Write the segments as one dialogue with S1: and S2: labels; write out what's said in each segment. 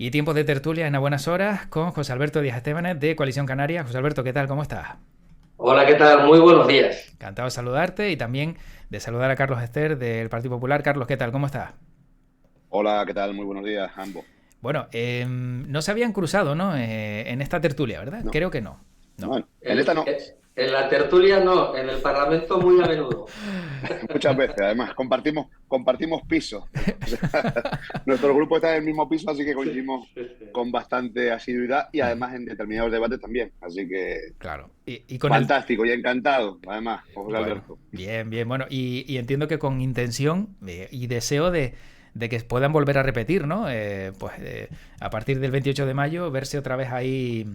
S1: Y tiempo de tertulia en A Buenas Horas con José Alberto Díaz Estebanes de Coalición Canaria. José Alberto, ¿qué tal? ¿Cómo estás?
S2: Hola, ¿qué tal? Muy buenos días.
S1: Encantado de saludarte y también de saludar a Carlos Ester del Partido Popular. Carlos, ¿qué tal? ¿Cómo estás?
S3: Hola, ¿qué tal? Muy buenos días, ambos.
S1: Bueno, no se habían cruzado, ¿no? En esta tertulia, ¿verdad?
S3: No,
S1: Creo que no. No.
S3: bueno, en esta no,
S2: En la tertulia no, en el Parlamento muy a menudo.
S3: muchas veces. Además, compartimos pisos. O sea, nuestro grupo está en el mismo piso, así que
S2: Sí,
S3: coincidimos
S2: sí, sí.
S3: con bastante asiduidad y además en determinados debates también. Así que
S1: Claro. Y con el...
S3: fantástico y encantado, además, José
S1: Bueno,
S3: Alberto.
S1: bien, bien. Bueno, y entiendo que con intención y deseo de que puedan volver a repetir, ¿no? A partir del 28 de mayo, verse otra vez ahí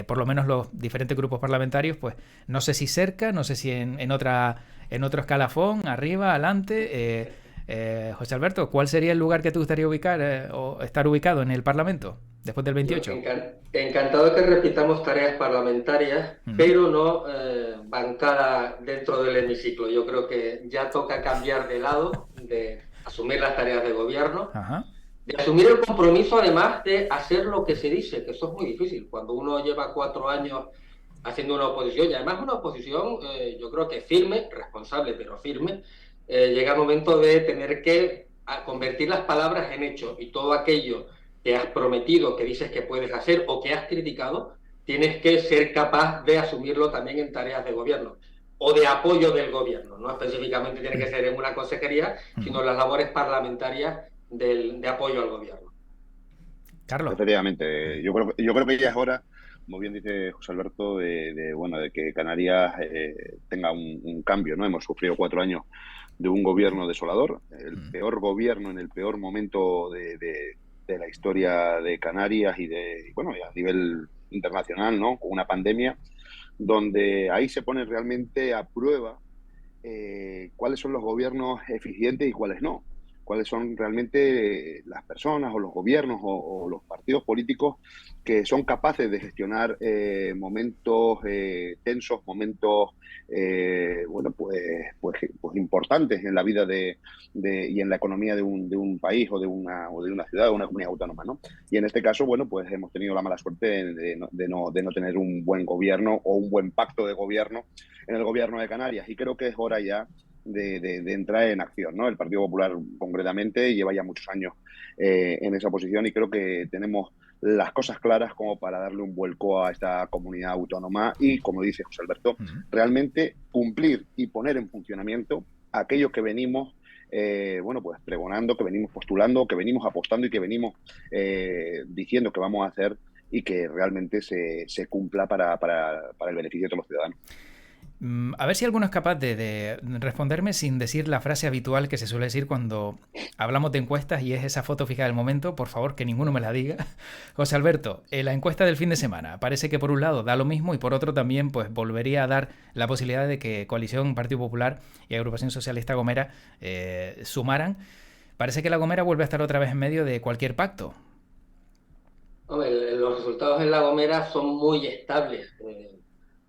S1: por lo menos los diferentes grupos parlamentarios, pues no sé si cerca, no sé si en otro escalafón, arriba, adelante. José Alberto, ¿cuál sería el lugar que te gustaría ubicar o estar ubicado en el Parlamento después del
S2: Yo
S1: 28?
S2: encantado de que repitamos tareas parlamentarias,
S1: Ujú.
S2: pero no bancada dentro del hemiciclo. Yo creo que ya toca cambiar de lado, de asumir las tareas de gobierno,
S1: Ajá.
S2: de asumir el compromiso además de hacer lo que se dice, que eso es muy difícil. Cuando uno lleva 4 años haciendo una oposición, y además una oposición, yo creo que firme, responsable, pero firme, llega el momento de tener que convertir las palabras en hechos y todo aquello que has prometido, que dices que puedes hacer o que has criticado, tienes que ser capaz de asumirlo también en tareas de gobierno o de apoyo del gobierno. No específicamente tiene que ser en una consejería, sino
S1: Ujú.
S2: en las labores parlamentarias de apoyo al gobierno.
S1: Carlos.
S3: Efectivamente, yo creo que ya es hora, como bien dice José Alberto, bueno, de que Canarias tenga un cambio, ¿no? Hemos sufrido 4 años de un gobierno desolador, el peor gobierno en el peor momento de la historia de Canarias bueno, y a nivel internacional, ¿no? Con una pandemia, donde ahí se pone realmente a prueba cuáles son los gobiernos eficientes y cuáles no, cuáles son realmente las personas o los gobiernos o los partidos políticos que son capaces de gestionar momentos tensos, momentos bueno, pues importantes en la vida y en la economía de un país o de una ciudad o una comunidad autónoma, ¿no? Y en este caso, bueno, pues hemos tenido la mala suerte de no tener un buen gobierno o un buen pacto de gobierno en el gobierno de Canarias y creo que es hora ya de entrar en acción, ¿no? El Partido Popular concretamente lleva ya muchos años en esa posición y creo que tenemos las cosas claras como para darle un vuelco a esta comunidad autónoma y, como dice José Alberto,
S1: Ujú.
S3: realmente cumplir y poner en funcionamiento aquello que venimos bueno, pues pregonando, que venimos postulando, que venimos apostando y que venimos diciendo que vamos a hacer y que realmente se cumpla para el beneficio de todos los ciudadanos.
S1: A ver si alguno es capaz de responderme sin decir la frase habitual que se suele decir cuando hablamos de encuestas y es esa foto fija del momento. Por favor, que ninguno me la diga. José Alberto, la encuesta del fin de semana parece que por un lado da lo mismo y por otro también pues volvería a dar la posibilidad de que Coalición, Partido Popular y Agrupación Socialista Gomera sumaran. Parece que la Gomera vuelve a estar otra vez en medio de cualquier pacto.
S2: Hombre, los resultados en La Gomera son muy estables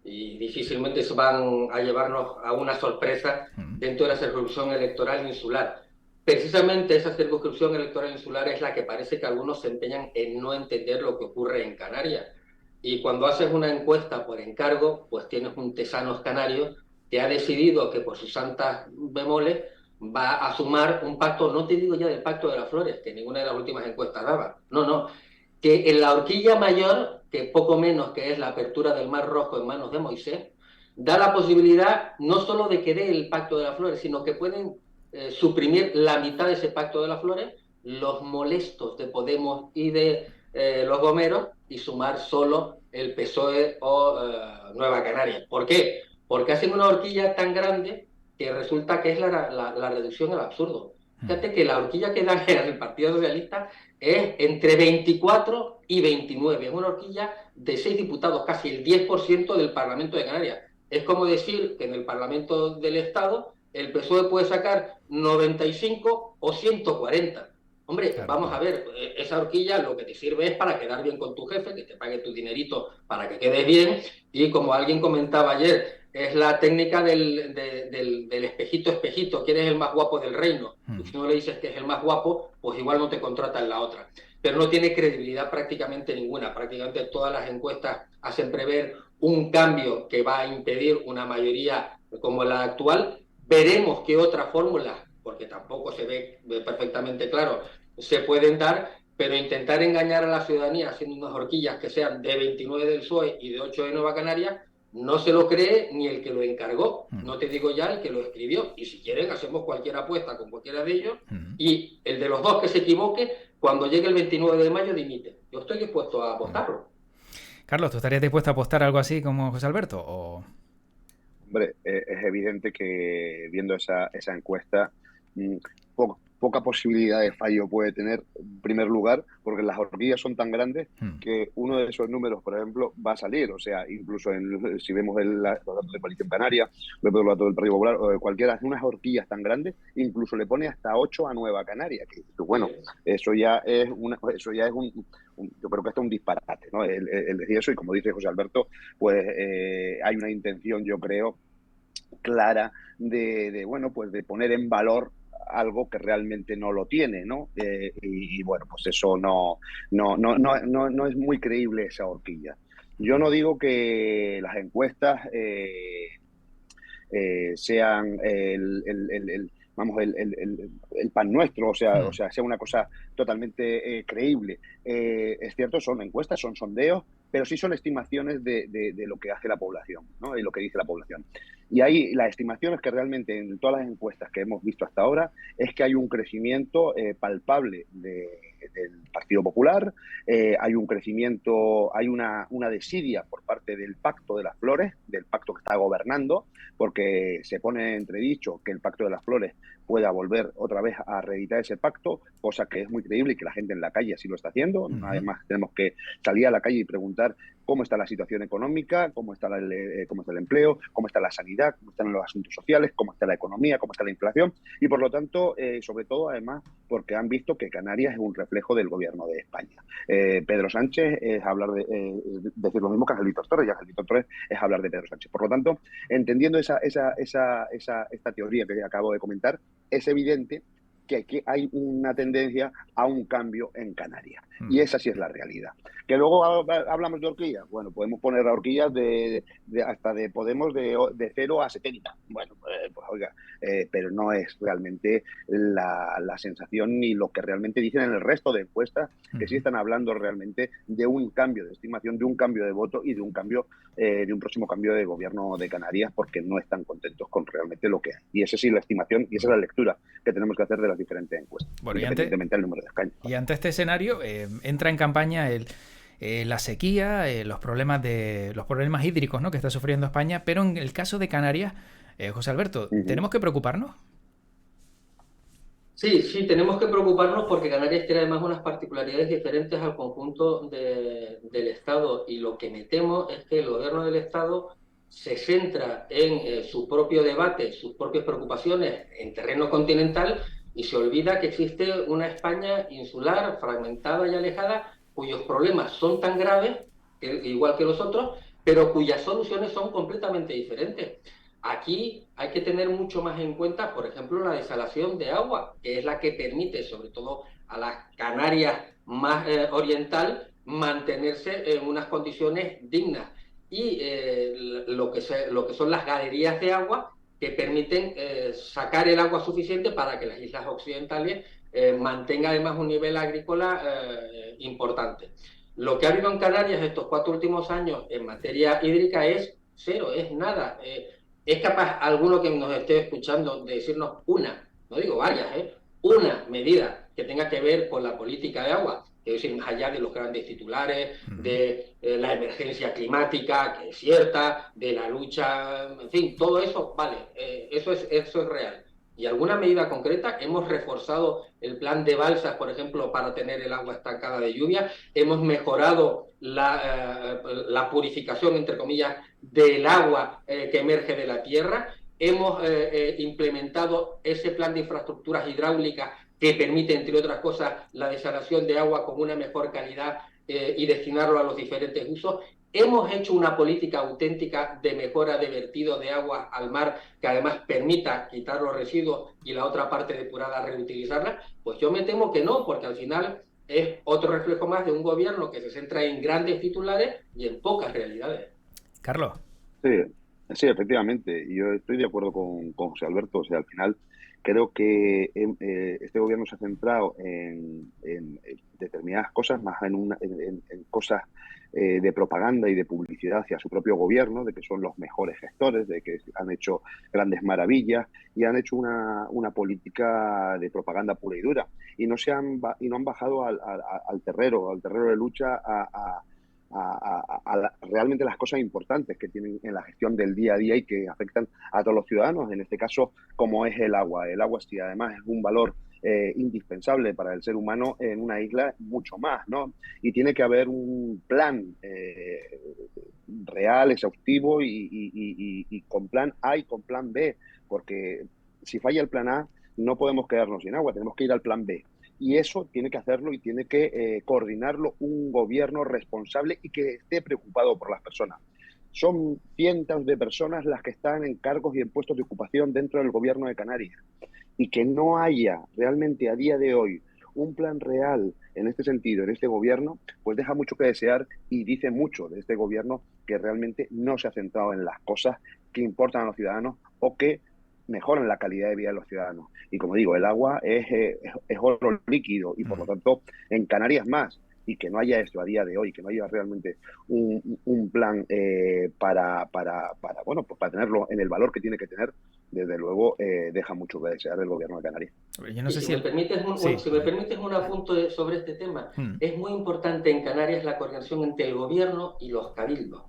S2: y difícilmente se van a llevarnos a una sorpresa
S1: Mm.
S2: dentro de la circunscripción electoral insular. Precisamente esa circunscripción electoral insular es la que parece que algunos se empeñan en no entender lo que ocurre en Canarias. Y cuando haces una encuesta por encargo, pues tienes un tesanos canario que ha decidido que por sus santas bemoles va a sumar un pacto, no te digo ya del pacto de las flores, que ninguna de las últimas encuestas daba, no, no, que en la horquilla mayor, que poco menos que es la apertura del Mar Rojo en manos de Moisés, da la posibilidad no solo de que dé el Pacto de las Flores, sino que pueden suprimir la mitad de ese Pacto de las Flores, los molestos de Podemos y de los gomeros, y sumar solo el PSOE o Nueva Canaria. ¿Por qué? Porque hacen una horquilla tan grande que resulta que es la reducción al absurdo. Fíjate que la horquilla que da el Partido Socialista es entre 24 y 29. Es una horquilla de 6 diputados, casi el 10% del Parlamento de Canarias. Es como decir que en el Parlamento del Estado el PSOE puede sacar 95 o 140. Hombre,
S1: Claro.
S2: vamos a ver, esa horquilla lo que te sirve es para quedar bien con tu jefe, que te pague tu dinerito para que quedes bien. Y como alguien comentaba ayer, es la técnica del espejito, espejito, quién es el más guapo del reino. Y si no le dices que es el más guapo, pues igual no te contratan la otra. Pero no tiene credibilidad prácticamente ninguna. Prácticamente todas las encuestas hacen prever un cambio que va a impedir una mayoría como la actual. Veremos qué otras fórmulas, porque tampoco se ve perfectamente claro, se pueden dar, pero intentar engañar a la ciudadanía haciendo unas horquillas que sean de 29 del PSOE y de 8 de Nueva Canaria, no se lo cree ni el que lo encargó, no te digo ya el que lo escribió. Y si quieren, hacemos cualquier apuesta con cualquiera de ellos, y el de los dos que se equivoque, cuando llegue el 29 de mayo, dimite. Yo estoy dispuesto a apostarlo.
S1: Carlos, ¿tú estarías dispuesto a apostar algo así como José Alberto? ¿O?
S3: Hombre, es evidente que viendo esa encuesta, poca posibilidad de fallo puede tener, en primer lugar, porque las horquillas son tan grandes que uno de esos números, por ejemplo, va a salir. O sea, incluso si vemos los datos de Coalición Canaria, los datos del Partido Popular, o de cualquiera, unas horquillas tan grandes, incluso le pone hasta 8 a Nueva Canaria. Que, bueno, eso ya es yo creo que esto es un disparate, ¿no? El decir eso, y como dice José Alberto, pues hay una intención, yo creo, clara bueno, pues de poner en valor algo que realmente no lo tiene, ¿no? Y bueno, pues eso no es muy creíble, esa horquilla. Yo no digo que las encuestas sean el pan nuestro, o sea, sea una cosa totalmente creíble. Es cierto, son encuestas, son sondeos, pero sí son estimaciones de lo que hace la población, ¿no? Y lo que dice la población. Y ahí las estimaciones que realmente en todas las encuestas que hemos visto hasta ahora es que hay un crecimiento palpable del Partido Popular, hay un crecimiento, hay una desidia por parte del Pacto de las Flores, del pacto que está gobernando, porque se pone en entredicho que el Pacto de las Flores pueda volver otra vez a reeditar ese pacto, cosa que es muy creíble y que la gente en la calle así lo está haciendo. Además, tenemos que salir a la calle y preguntar cómo está la situación económica, cómo está el empleo, cómo está la sanidad, cómo están los asuntos sociales, cómo está la economía, cómo está la inflación, y por lo tanto, sobre todo, además, porque han visto que Canarias es un reflejo del gobierno de España. Pedro Sánchez es hablar decir lo mismo que Angelito Torres, y Angelito Torres es hablar de Pedro Sánchez. Por lo tanto, entendiendo esta teoría que acabo de comentar, es evidente que aquí hay una tendencia a un cambio en Canarias. Y esa sí es la realidad. Que luego hablamos de horquillas. Bueno, podemos poner horquillas hasta de Podemos de 0 a 70. Bueno, pues oiga, pero no es realmente la sensación ni lo que realmente dicen en el resto de encuestas, que sí están hablando realmente de un cambio de estimación, de un cambio de voto y de un cambio, de un próximo cambio de gobierno de Canarias, porque no están contentos con realmente lo que hay. Y esa sí es la estimación y esa es la lectura que tenemos que hacer de las diferentes encuestas,
S1: bueno,
S3: independientemente del número de escaños.
S1: Y ante este escenario entra en campaña la sequía, los problemas hídricos, ¿no?, que está sufriendo España, pero en el caso de Canarias, José Alberto, ¿tenemos que preocuparnos?
S2: Sí, tenemos que preocuparnos porque Canarias tiene además unas particularidades diferentes al conjunto del Estado, y lo que me temo es que el gobierno del Estado se centra en su propio debate, sus propias preocupaciones en terreno continental, y se olvida que existe una España insular, fragmentada y alejada, cuyos problemas son tan graves, igual que los otros, pero cuyas soluciones son completamente diferentes. Aquí hay que tener mucho más en cuenta, por ejemplo, la desalación de agua, que es la que permite, sobre todo a las Canarias más oriental, mantenerse en unas condiciones dignas. Y lo que son las galerías de agua, que permiten sacar el agua suficiente para que las islas occidentales mantengan además un nivel agrícola importante. Lo que ha habido en Canarias estos 4 últimos años en materia hídrica es cero, es nada. ¿Es capaz alguno que nos esté escuchando de decirnos una, no digo varias, una medida que tenga que ver con la política de agua? Es decir, más allá de los grandes titulares, de la emergencia climática, que es cierta, de la lucha, en fin, todo eso, vale, eso es real. ¿Y alguna medida concreta? Hemos reforzado el plan de balsas, por ejemplo, para tener el agua estancada de lluvia. Hemos mejorado la purificación, entre comillas, del agua que emerge de la tierra. Hemos implementado ese plan de infraestructuras hidráulicas que permite, entre otras cosas, la desalación de agua con una mejor calidad y destinarlo a los diferentes usos. Hemos hecho una política auténtica de mejora de vertido de agua al mar que además permita quitar los residuos y la otra parte depurada reutilizarla. Pues yo me temo que no, porque al final es otro reflejo más de un gobierno que se centra en grandes titulares y en pocas realidades.
S1: Carlos.
S3: Sí, sí, efectivamente. Yo estoy de acuerdo con José Alberto. O sea, al final creo que este gobierno se ha centrado en determinadas cosas, más en cosas de propaganda y de publicidad hacia su propio gobierno, de que son los mejores gestores, de que han hecho grandes maravillas y han hecho una política de propaganda pura y dura. Y no han bajado al terreno de lucha realmente las cosas importantes que tienen en la gestión del día a día y que afectan a todos los ciudadanos, en este caso como es el agua. El agua sí, además es un valor indispensable para el ser humano en una isla mucho más, ¿no? Y tiene que haber un plan real, exhaustivo y con plan A y con plan B, porque si falla el plan A no podemos quedarnos sin agua, tenemos que ir al plan B. Y eso tiene que hacerlo y tiene que coordinarlo un gobierno responsable y que esté preocupado por las personas. Son cientos de personas las que están en cargos y en puestos de ocupación dentro del gobierno de Canarias. Y que no haya realmente a día de hoy un plan real en este sentido, en este gobierno, pues deja mucho que desear y dice mucho de este gobierno que realmente no se ha centrado en las cosas que importan a los ciudadanos o que mejoran la calidad de vida de los ciudadanos. Y como digo, el agua es oro líquido y por lo tanto en Canarias más. Y que no haya esto a día de hoy, que no haya realmente un plan bueno, pues para tenerlo en el valor que tiene que tener, desde luego deja mucho que desear del gobierno de Canarias.
S1: Yo no sé
S2: si me permites si me permites un apunto sobre este tema, es muy importante en Canarias la coordinación entre el gobierno y los cabildos.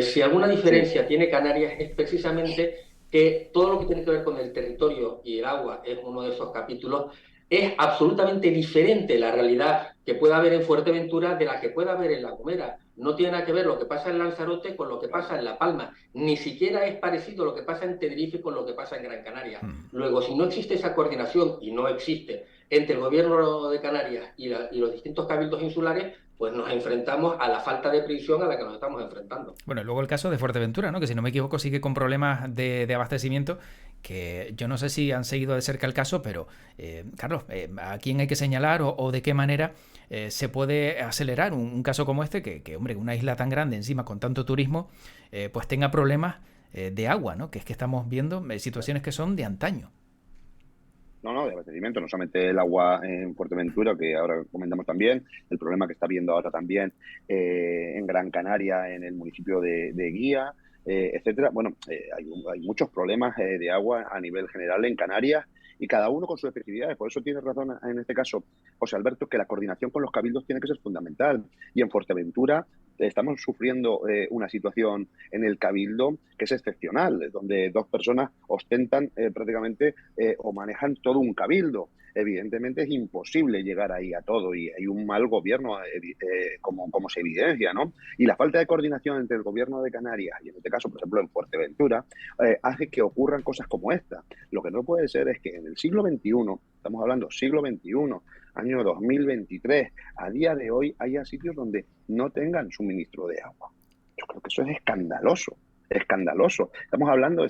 S2: Si alguna diferencia tiene Canarias es precisamente que todo lo que tiene que ver con el territorio y el agua es uno de esos capítulos. Es absolutamente diferente la realidad que pueda haber en Fuerteventura de la que pueda haber en La Gomera. No tiene nada que ver lo que pasa en Lanzarote con lo que pasa en La Palma. Ni siquiera es parecido lo que pasa en Tenerife con lo que pasa en Gran Canaria. Luego, si no existe esa coordinación, y no existe, entre el gobierno de Canarias y los distintos cabildos insulares, pues nos enfrentamos a la falta de previsión a la que nos estamos enfrentando.
S1: Bueno, luego el caso de Fuerteventura, ¿no? Que si no me equivoco sigue con problemas de abastecimiento, que yo no sé si han seguido de cerca el caso, pero Carlos, ¿a quién hay que señalar o de qué manera se puede acelerar un caso como este? Que, hombre, una isla tan grande encima con tanto turismo, pues tenga problemas de agua, ¿no? Que es que estamos viendo situaciones que son de antaño.
S3: No, de abastecimiento, no solamente el agua en Fuerteventura, que ahora comentamos también, el problema que está viendo ahora también en Gran Canaria, en el municipio de Guía, etcétera. Bueno, hay muchos problemas de agua a nivel general en Canarias y cada uno con sus especificidades. Por eso tiene razón en este caso José Alberto, que la coordinación con los cabildos tiene que ser fundamental. Y en Fuerteventura estamos sufriendo una situación en el cabildo que es excepcional, donde dos personas ostentan prácticamente o manejan todo un cabildo. Evidentemente es imposible llegar ahí a todo y hay un mal gobierno como se evidencia, ¿no? Y la falta de coordinación entre el gobierno de Canarias y en este caso, por ejemplo, en Fuerteventura, hace que ocurran cosas como esta. Lo que no puede ser es que en el siglo XXI, estamos hablando siglo XXI, año 2023, a día de hoy haya sitios donde no tengan suministro de agua. Yo creo que eso es escandaloso. Escandaloso. Estamos hablando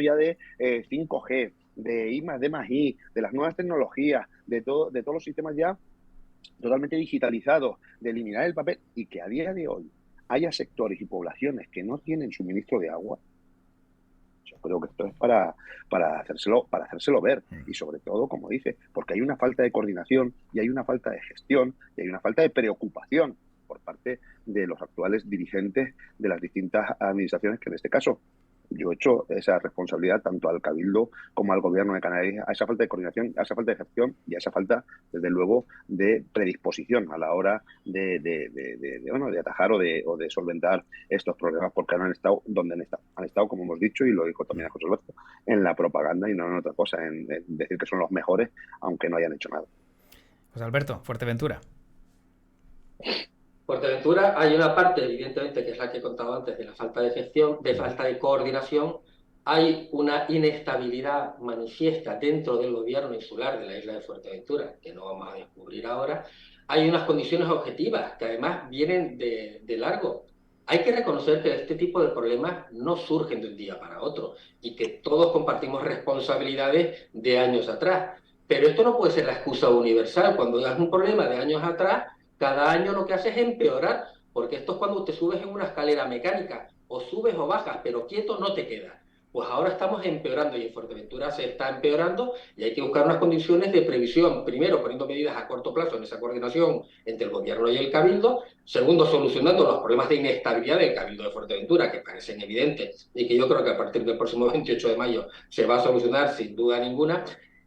S3: ya de 5G, de I+D+I, de las nuevas tecnologías, de todos los sistemas ya totalmente digitalizados, de eliminar el papel y que a día de hoy haya sectores y poblaciones que no tienen suministro de agua. Yo creo que esto es para hacérselo ver y sobre todo, como dice, porque hay una falta de coordinación y hay una falta de gestión y hay una falta de preocupación por parte de los actuales dirigentes de las distintas administraciones, que en este caso yo he hecho esa responsabilidad tanto al Cabildo como al Gobierno de Canarias, a esa falta de coordinación, a esa falta de gestión y a esa falta, desde luego, de predisposición a la hora de atajar o de solventar estos problemas, porque no han estado donde han estado. Han estado, como hemos dicho, y lo dijo también José Alberto, en la propaganda y no en otra cosa, en decir que son los mejores, aunque no hayan hecho nada.
S1: José Alberto, Fuerteventura.
S2: Fuerteventura hay una parte, evidentemente, que es la que he contado antes, de la falta de gestión, de falta de coordinación. Hay una inestabilidad manifiesta dentro del gobierno insular de la isla de Fuerteventura, que no vamos a descubrir ahora. Hay unas condiciones objetivas que además vienen de largo. hay que reconocer que este tipo de problemas no surgen de un día para otro y que todos compartimos responsabilidades de años atrás. Pero esto no puede ser la excusa universal. Cuando es un problema de años atrás, cada año lo que hace es empeorar, porque esto es cuando te subes en una escalera mecánica, o subes o bajas, pero quieto no te quedas. Pues ahora estamos empeorando y en Fuerteventura se está empeorando y hay que buscar unas condiciones de previsión. Primero, poniendo medidas a corto plazo en esa coordinación entre el gobierno y el cabildo. Segundo, solucionando los problemas de inestabilidad del cabildo de Fuerteventura, que parecen evidentes y que yo creo que a partir del próximo 28 de mayo se va a solucionar sin duda ninguna.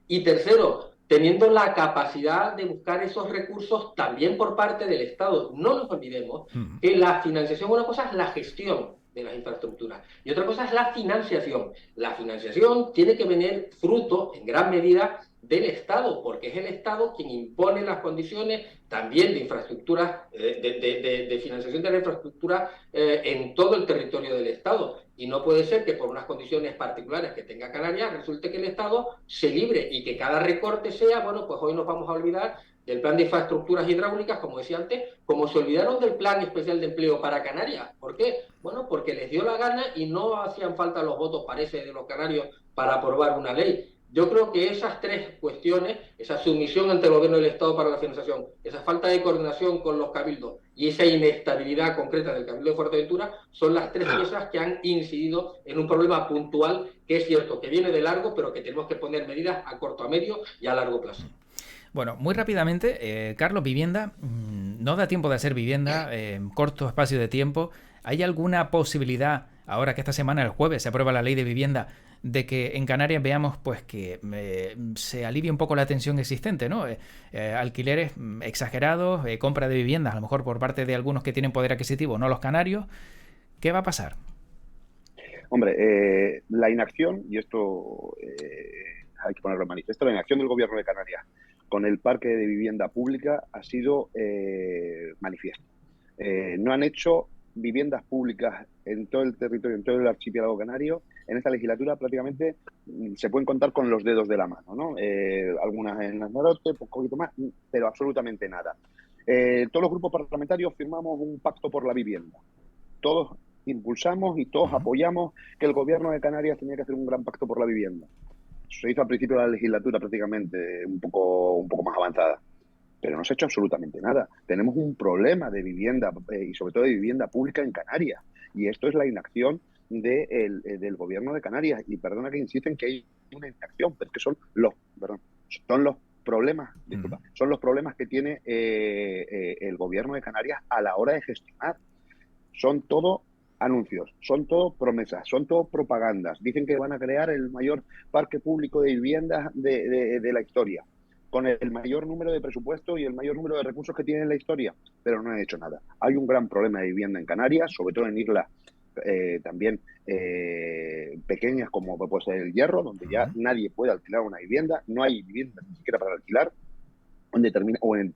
S2: Y tercero, teniendo la capacidad de buscar esos recursos también por parte del Estado. No nos olvidemos que la financiación, una cosa es la gestión de las infraestructuras y otra cosa es la financiación. La financiación tiene que venir fruto, en gran medida, del Estado, porque es el Estado quien impone las condiciones también de infraestructuras, de financiación de la infraestructura en todo el territorio del Estado. Y no puede ser que por unas condiciones particulares que tenga Canarias resulte que el Estado se libre y que cada recorte sea, bueno, pues hoy nos vamos a olvidar del plan de infraestructuras hidráulicas, como decía antes, como se olvidaron del plan especial de empleo para Canarias. ¿Por qué? Bueno, porque les dio la gana y no hacían falta los votos, parece, de los canarios para aprobar una ley. Yo creo que esas tres cuestiones, esa sumisión ante el gobierno del Estado para la financiación, esa falta de coordinación con los cabildos y esa inestabilidad concreta del Cabildo de Fuerteventura, son las tres piezas que han incidido en un problema puntual que es cierto, que viene de largo, pero que tenemos que poner medidas a corto, a medio y a largo plazo.
S1: Bueno, muy rápidamente, Carlos, vivienda, no da tiempo de hacer vivienda en corto espacio de tiempo. ¿Hay alguna posibilidad, ahora que esta semana, el jueves, se aprueba la ley de vivienda, de que en Canarias veamos pues que se alivie un poco la tensión existente, ¿no? Alquileres exagerados, compra de viviendas, a lo mejor por parte de algunos que tienen poder adquisitivo, no los canarios. ¿Qué va a pasar?
S3: Hombre, la inacción, y esto hay que ponerlo en manifiesto, la inacción del gobierno de Canarias con el parque de vivienda pública ha sido manifiesto. No han hecho viviendas públicas en todo el territorio, en todo el archipiélago canario. En esta legislatura prácticamente se pueden contar con los dedos de la mano, ¿no? Algunas en Lanzarote, un poquito más, pero absolutamente nada. Todos los grupos parlamentarios firmamos un pacto por la vivienda. Todos impulsamos y todos apoyamos que el gobierno de Canarias tenía que hacer un gran pacto por la vivienda. Se hizo al principio de la legislatura prácticamente un poco más avanzada, pero no se ha hecho absolutamente nada. Tenemos un problema de vivienda y sobre todo de vivienda pública en Canarias, y esto es la inacción del gobierno de Canarias. Y perdona que insisten que hay una inacción, pero es que son los problemas, son los problemas que tiene el gobierno de Canarias a la hora de gestionar. Son todo anuncios, son todo promesas, son todo propagandas. Dicen que van a crear el mayor parque público de viviendas de la historia, con el mayor número de presupuesto y el mayor número de recursos que tiene la historia, pero no han hecho nada. Hay un gran problema de vivienda en Canarias, sobre todo en islas también pequeñas como puede ser el Hierro, donde ya nadie puede alquilar una vivienda, no hay vivienda ni siquiera para alquilar, o en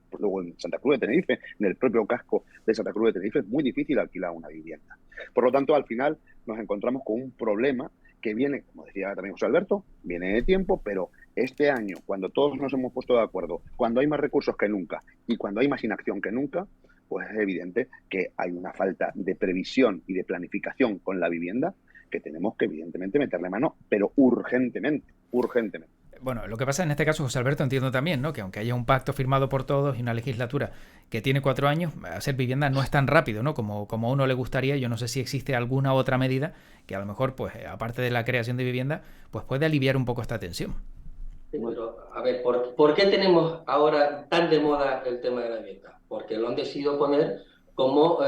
S3: Santa Cruz de Tenerife, en el propio casco de Santa Cruz de Tenerife, es muy difícil alquilar una vivienda. Por lo tanto, al final nos encontramos con un problema que viene, como decía también José Alberto, viene de tiempo, pero este año, cuando todos nos hemos puesto de acuerdo, cuando hay más recursos que nunca y cuando hay más inacción que nunca, pues es evidente que hay una falta de previsión y de planificación con la vivienda que tenemos que evidentemente meterle mano, pero urgentemente.
S1: Bueno, lo que pasa en este caso, José Alberto, entiendo también, ¿no?, que aunque haya un pacto firmado por todos y una legislatura que tiene 4 años, hacer vivienda no es tan rápido, ¿no?, como a uno le gustaría. Yo no sé si existe alguna otra medida que a lo mejor, pues aparte de la creación de vivienda, pues puede aliviar un poco esta tensión.
S2: Sí, pero, a ver, ¿por qué tenemos ahora tan de moda el tema de la vivienda? Porque lo han decidido poner como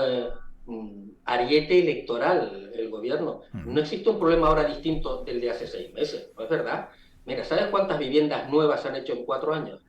S2: ariete electoral el gobierno. No existe un problema ahora distinto del de hace 6 meses, ¿no es verdad? Mira, ¿sabes cuántas viviendas nuevas se han hecho en 4 años?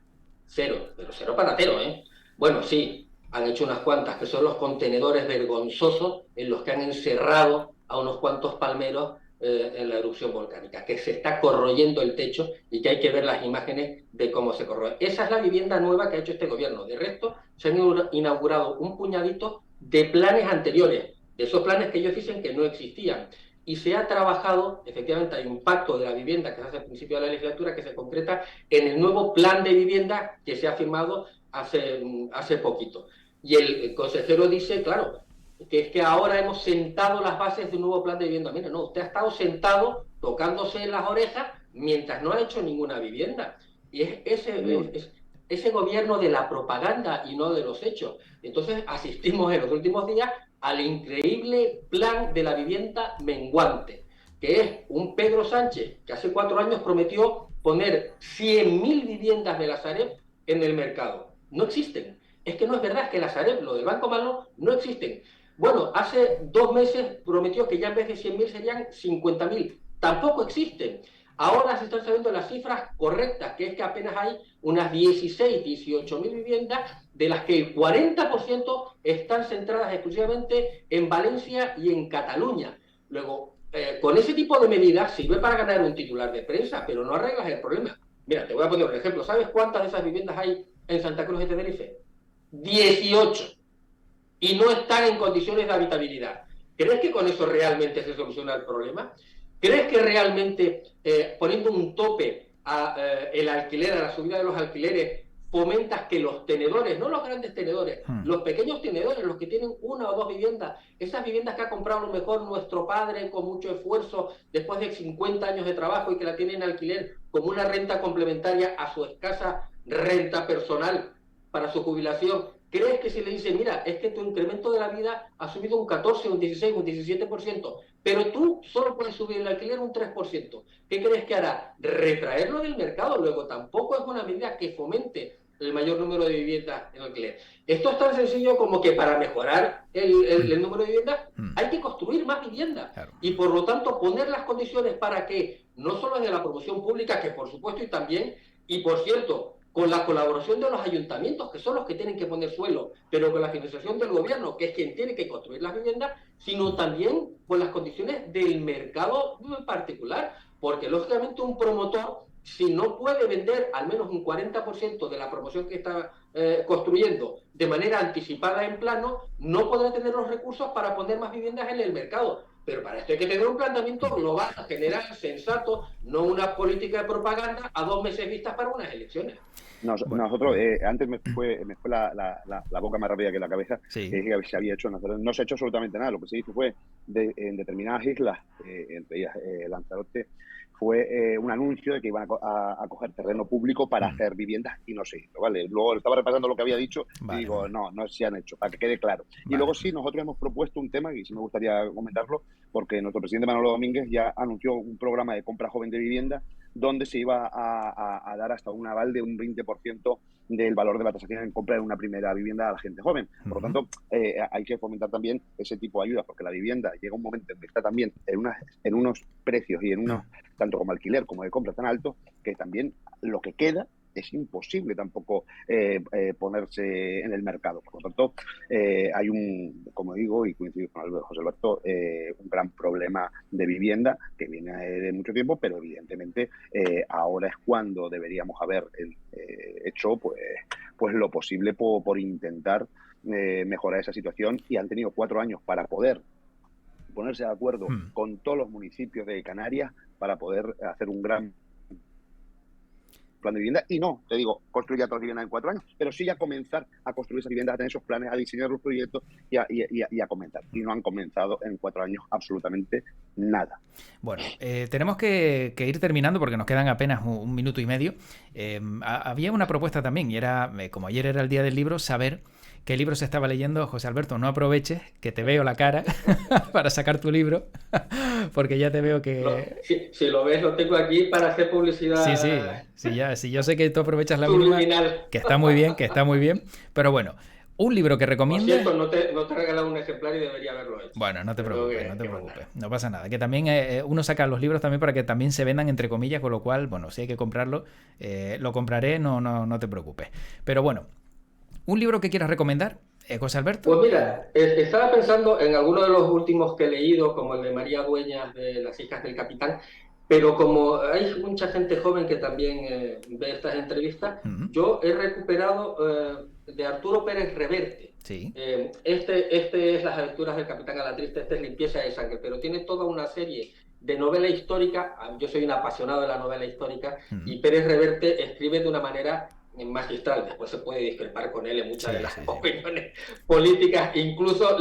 S2: 0, pero 0 patatero, ¿eh? Bueno, sí, han hecho unas cuantas, que son los contenedores vergonzosos en los que han encerrado a unos cuantos palmeros en la erupción volcánica, que se está corroyendo el techo y que hay que ver las imágenes de cómo se corroe. Esa es la vivienda nueva que ha hecho este gobierno. De resto, se han inaugurado un puñadito de planes anteriores, de esos planes que ellos dicen que no existían. Y se ha trabajado, efectivamente hay un pacto de la vivienda que se hace al principio de la legislatura que se concreta en el nuevo plan de vivienda que se ha firmado hace poquito. Y el consejero dice, claro, que es que ahora hemos sentado las bases de un nuevo plan de vivienda. Mire, no, usted ha estado sentado tocándose las orejas mientras no ha hecho ninguna vivienda. Y ese gobierno de la propaganda y no de los hechos. Entonces asistimos en los últimos días al increíble plan de la vivienda menguante, que es un Pedro Sánchez que hace 4 años prometió poner 100.000 viviendas de la Sareb en el mercado. No existen. Es que no es verdad, es que la Sareb, lo del Banco Malo, no existen. Bueno, hace 2 meses prometió que ya en vez de 100.000 serían 50.000. Tampoco existen. Ahora se están sabiendo las cifras correctas, que es que apenas hay unas 16, 18.000 viviendas, de las que el 40% están centradas exclusivamente en Valencia y en Cataluña. Luego, con ese tipo de medidas sirve para ganar un titular de prensa, pero no arreglas el problema. Mira, te voy a poner un ejemplo. ¿Sabes cuántas de esas viviendas hay en Santa Cruz de Tenerife? 18. Y no están en condiciones de habitabilidad. ¿Crees que con eso realmente se soluciona el problema? ¿Crees que realmente poniendo un tope a el alquiler, a la subida de los alquileres, fomentas que los tenedores, no los grandes tenedores, los pequeños tenedores, los que tienen 1 o 2 viviendas, esas viviendas que ha comprado a lo mejor nuestro padre con mucho esfuerzo después de 50 años de trabajo y que la tienen en alquiler como una renta complementaria a su escasa renta personal para su jubilación? ¿Crees que si le dice, mira, es que tu incremento de la vida ha subido un 14, un 16, un 17%, pero tú solo puedes subir el alquiler un 3%? ¿Qué crees que hará? Retraerlo del mercado. Luego tampoco es una medida que fomente el mayor número de viviendas en alquiler. Esto es tan sencillo como que para mejorar el número de viviendas hay que construir más viviendas. Claro. Y por lo tanto poner las condiciones para que, no solo desde la promoción pública, que por supuesto y también, y por cierto, con la colaboración de los ayuntamientos, que son los que tienen que poner suelo, pero con la financiación del gobierno, que es quien tiene que construir las viviendas, sino también con las condiciones del mercado particular, porque lógicamente un promotor, si no puede vender al menos un 40% de la promoción que está construyendo de manera anticipada en plano, no podrá tener los recursos para poner más viviendas en el mercado. Pero para esto hay que tener un planteamiento global, general, sensato, no una política de propaganda a 2 meses vistas para unas elecciones.
S3: Nosotros, antes me fue la boca más rápida que la cabeza, que se había hecho. No se ha hecho absolutamente nada. Lo que se hizo fue, en determinadas islas, entre ellas Lanzarote, fue un anuncio de que iban a coger terreno público para hacer viviendas y no se hizo, ¿vale? Luego estaba repasando lo que había dicho y digo, no se han hecho, para que quede claro. Y luego sí, nosotros hemos propuesto un tema, y sí me gustaría comentarlo, porque nuestro presidente Manolo Domínguez ya anunció un programa de compra joven de vivienda donde se iba a dar hasta un aval de un 20% del valor de la tasación en compra de una primera vivienda a la gente joven. Por lo tanto, hay que fomentar también ese tipo de ayudas, porque la vivienda llega un momento en que está también en unos precios y en unos, tanto como alquiler como de compra, tan altos, que también lo que queda es imposible tampoco ponerse en el mercado. Por lo tanto, hay como digo, y coincido con José Alberto, un gran problema de vivienda que viene de mucho tiempo, pero evidentemente ahora es cuando deberíamos haber hecho pues lo posible por intentar mejorar esa situación, y han tenido 4 años para poder ponerse de acuerdo con todos los municipios de Canarias para poder hacer un gran plan de vivienda, y no, te digo, construir ya todas las viviendas en 4 años, pero sí ya comenzar a construir esas viviendas, a tener esos planes, a diseñar los proyectos y a comenzar. Y no han comenzado en 4 años absolutamente nada.
S1: Bueno, tenemos que ir terminando porque nos quedan apenas un minuto y medio. Había una propuesta también, y era, como ayer era el día del libro, saber qué libro se estaba leyendo. José Alberto, no aproveches, que te veo la cara para sacar tu libro, porque ya te veo que...
S2: No, si lo ves, lo tengo aquí para hacer publicidad.
S1: Sí, yo sé que tú aprovechas la mínima, que está muy bien, pero bueno, un libro que recomiendas...
S2: Por cierto, no te he regalado un ejemplar y debería haberlo hecho.
S1: Bueno, no te preocupes, no pasa nada, que también uno saca los libros también para que también se vendan entre comillas, con lo cual, bueno, si hay que comprarlo, lo compraré, no te preocupes. Pero bueno, ¿un libro que quieras recomendar, José Alberto?
S2: Pues mira, estaba pensando en alguno de los últimos que he leído, como el de María Dueñas, de Las hijas del capitán, pero como hay mucha gente joven que también ve estas entrevistas, yo he recuperado de Arturo Pérez Reverte.
S1: Sí.
S2: Este es Las aventuras del capitán Alatriste, este es Limpieza de sangre, pero tiene toda una serie de novela histórica. Yo soy un apasionado de la novela histórica, y Pérez Reverte escribe de una manera magistral. Después se puede discrepar con él en muchas de las opiniones políticas, incluso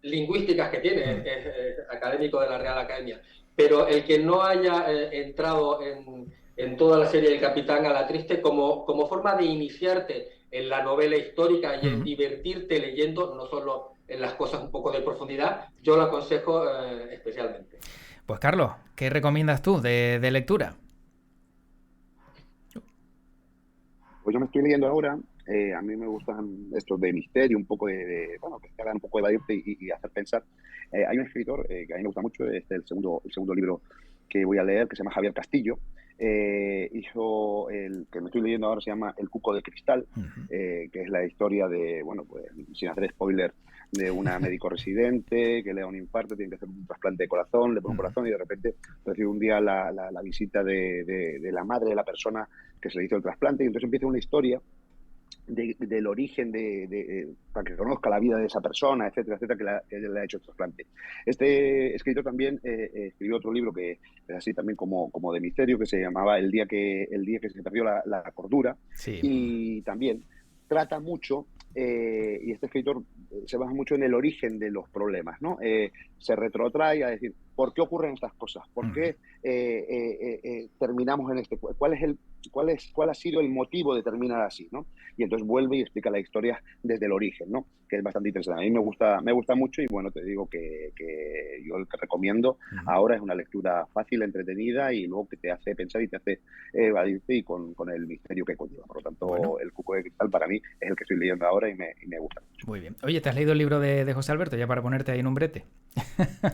S2: lingüísticas que tiene, es académico de la Real Academia, pero el que no haya entrado en toda la serie del Capitán a la Triste como forma de iniciarte en la novela histórica y en divertirte leyendo, no solo en las cosas un poco de profundidad, yo lo aconsejo especialmente.
S1: Pues Carlos, ¿qué recomiendas tú de lectura?
S3: Pues yo me estoy leyendo ahora, a mí me gustan estos de misterio, un poco bueno, que te hagan un poco de evadirte y hacer pensar. Hay un escritor que a mí me gusta mucho, este es el segundo libro que voy a leer, que se llama Javier Castillo. Hizo el que me estoy leyendo ahora, se llama El cuco de cristal, que es la historia de, bueno, pues sin hacer spoiler, de una médico residente que le da un infarto, tiene que hacer un trasplante de corazón, le pone un corazón y de repente recibe un día la visita de la madre de la persona que se le hizo el trasplante, y entonces empieza una historia del origen para que conozca la vida de esa persona, etcétera, etcétera, que le ha hecho el trasplante. Este escritor también escribió otro libro que es así también como de misterio, que se llamaba El día que se perdió la cordura,
S1: sí.
S3: Y también trata mucho, y este escritor se basa mucho en el origen de los problemas, ¿no? Se retrotrae a decir, ¿por qué ocurren estas cosas? ¿Por qué terminamos en este? ¿Cuál ha sido el motivo de terminar así, ¿no? Y entonces vuelve y explica la historia desde el origen, ¿no? Que es bastante interesante. A mí me gusta mucho y bueno, te digo que yo el que recomiendo ahora es una lectura fácil, entretenida y luego que te hace pensar y te hace evadirte y con el misterio que conlleva. Por lo tanto, bueno, El cuco de cristal para mí es el que estoy leyendo ahora y me gusta mucho.
S1: Muy bien. Oye, ¿te has leído el libro de José Alberto ya para ponerte ahí en un brete?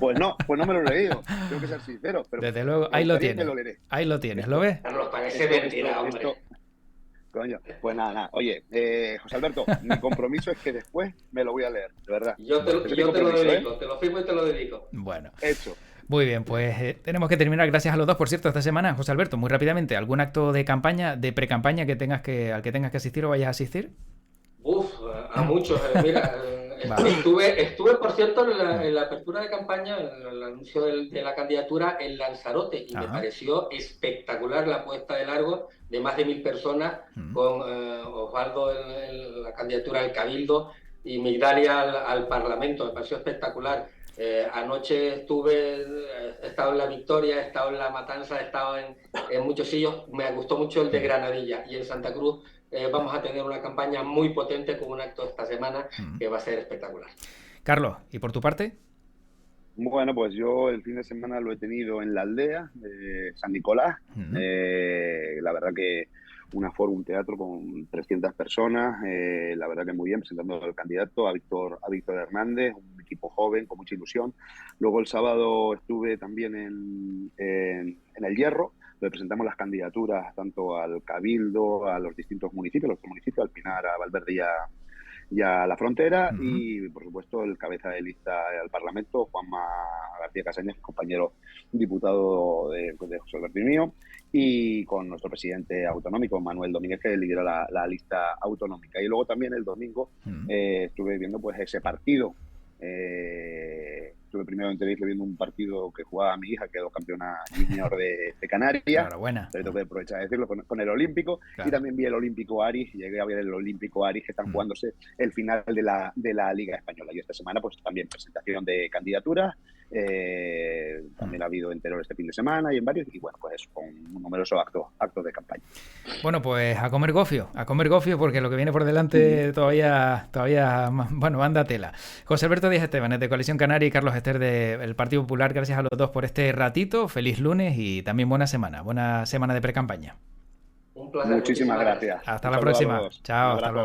S3: Pues no me lo he leído, tengo que ser sincero. Pero
S1: desde luego, ahí lo tienes. Ahí lo tienes, ¿lo ves?
S2: Carlos, parece mentira, hombre.
S3: Coño, pues nada. Oye, José Alberto, mi compromiso es que después me lo voy a leer, de verdad.
S2: Yo te lo dedico, te lo firmo y te lo dedico.
S1: Bueno.
S3: Hecho.
S1: Muy bien, pues tenemos que terminar. Gracias a los dos, por cierto, esta semana. José Alberto, muy rápidamente, ¿algún acto de campaña, de pre-campaña al que tengas que asistir o vayas a asistir?
S2: A muchos. Mira, vale. Estuve, por cierto, en la apertura de campaña, en el anuncio de la candidatura en Lanzarote, y me pareció espectacular la puesta de largo de más de 1000 personas, con Osvaldo en la candidatura al Cabildo y Migdalia al Parlamento. Me pareció espectacular. Anoche he estado en La Victoria, he estado en La Matanza, he estado en muchos sitios. Me gustó mucho el de Granadilla, y en Santa Cruz vamos a tener una campaña muy potente con un acto esta semana que va a ser espectacular.
S1: Carlos, ¿y por tu parte?
S3: Bueno, pues yo el fin de semana lo he tenido en la aldea de San Nicolás. La verdad que un teatro con 300 personas, la verdad que muy bien, presentando al candidato, a Víctor Hernández, un equipo joven, con mucha ilusión. Luego el sábado estuve también en El Hierro, donde presentamos las candidaturas tanto al Cabildo, a los distintos municipios, al Pinar, a Valverde y a La Frontera, y por supuesto el cabeza de lista al Parlamento, Juanma García Casañas, compañero diputado de José Alberto y mío, y con nuestro presidente autonómico, Manuel Domínguez, que lidera la lista autonómica. Y luego también el domingo estuve viendo pues ese partido. Estuve primero en Tenerife viendo un partido que jugaba mi hija, quedó campeona junior de Canarias.
S1: Enhorabuena.
S3: Tengo que aprovechar de decirlo con el Olímpico. Claro. Y también vi el Olímpico Aris, llegué a ver el Olímpico Aris, que están jugándose el final de la Liga Española. Y esta semana pues también presentación de candidaturas. También ha habido entero este fin de semana y en varios, y bueno, pues eso, con un numeroso actos de campaña.
S1: Bueno, pues a comer gofio, porque lo que viene por delante todavía bueno, anda tela. José Alberto Díaz Esteban, de Coalición Canaria, y Carlos Ester, del Partido Popular, gracias a los dos por este ratito. Feliz lunes y también buena semana de pre-campaña.
S2: Un placer.
S3: Muchísimas gracias.
S1: Hasta la próxima. Chao, hasta luego.